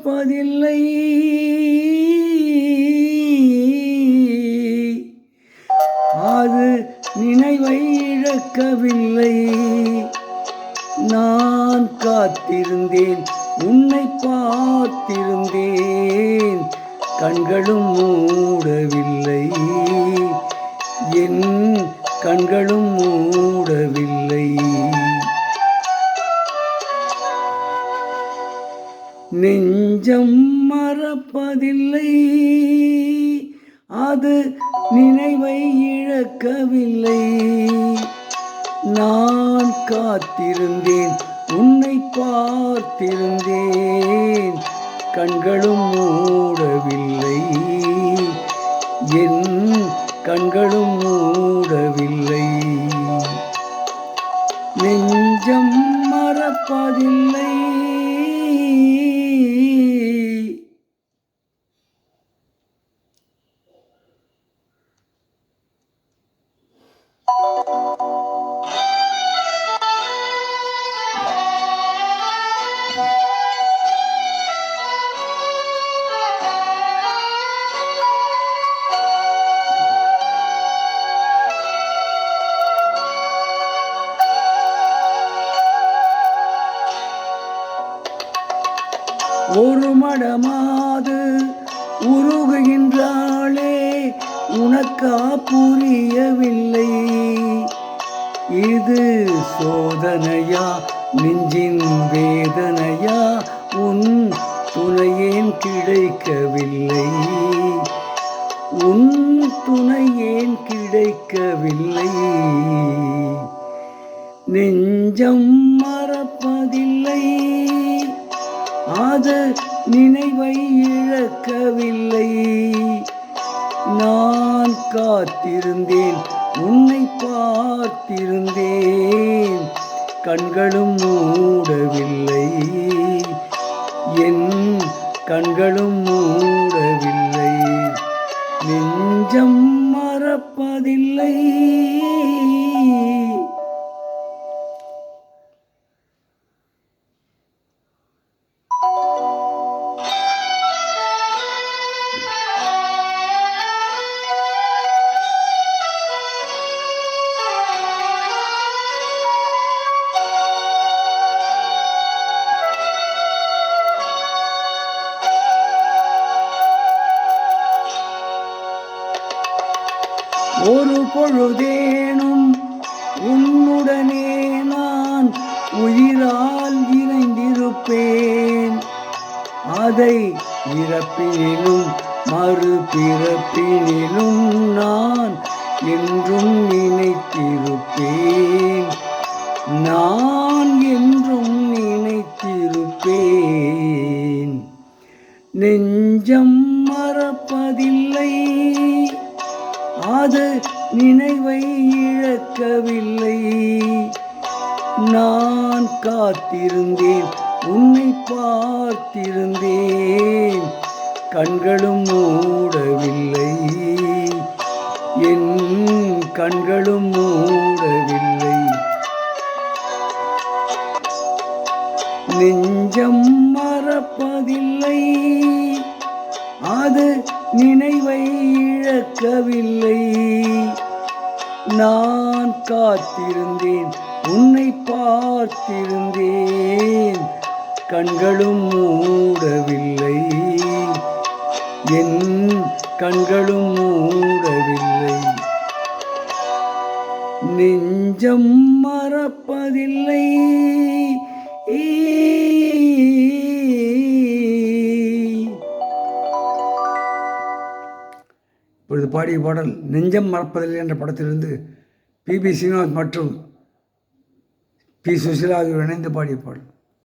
மறப்பதில்லை, அது நினைவை இழக்கவில்லை. நான் காத்திருந்தேன், உன்னை பார்த்திருந்தேன், கண்களும் மூடவில்லை, என் கண்களும் மூடவில்லை. நெஞ்சம் மறப்பதில்லை, அது நினைவை இழக்கவில்லை. நான் காத்திருந்தேன், உன்னை பார்த்திருந்தேன், கண்களும் மூடவில்லை, என் கண்களும் மூடவில்லை. நெஞ்சம் மறப்பதில்லை. ஒரு மடமாது உருகுகின்றாளே, உனக்கா புரியவில்லை? இது சோதனையா, நெஞ்சின் வேதனையா, உன் துணையேன் கிடைக்கவில்லை, உன் துணையேன் கிடைக்கவில்லை. நெஞ்சம் மறப்பதில்லை, அது நினைவை இழக்கவில்லை. நான் காத்திருந்தேன், உன்னை பார்த்திருந்தேன், கண்களும் மூடவில்லை, என் கண்களும் மூடவில்லை. நெஞ்சம் மறப்பதில்லை. ஒரு பொழுதேனும் உன்னுடனே நான் உயிரால் இணைந்திருப்பேன். அதை இறப்பினிலும் மறுபிறப்பினிலும் நான் என்றும் நினைத்திருப்பேன், நான் என்றும் நினைத்திருப்பேன். நெஞ்சம் மறப்பதில்லை, அது நினைவை இழக்கவில்லை. நான் காத்திருந்தேன், உன்னை பார்த்திருந்தேன், கண்களும் மூடவில்லை, என் கண்களும் மூடவில்லை. நெஞ்சம் மறப்பதில்லை, அது நினைவை இழக்கவில்லை. நான் காத்திருந்தேன், உன்னை பார்த்திருந்தேன், கண்களும் மூடவில்லை, என் கண்களும் மூடவில்லை. நெஞ்சம் மறப்பதில்லை. இப்பொழுது பாடிய பாடல் நெஞ்சம் மறப்பதில்லை என்ற படத்திலிருந்து பி.பி. ஸ்ரீனிவாஸ் மற்றும் பி. சுசீலா ஆகியோர் இணைந்து பாடிய பாடல்.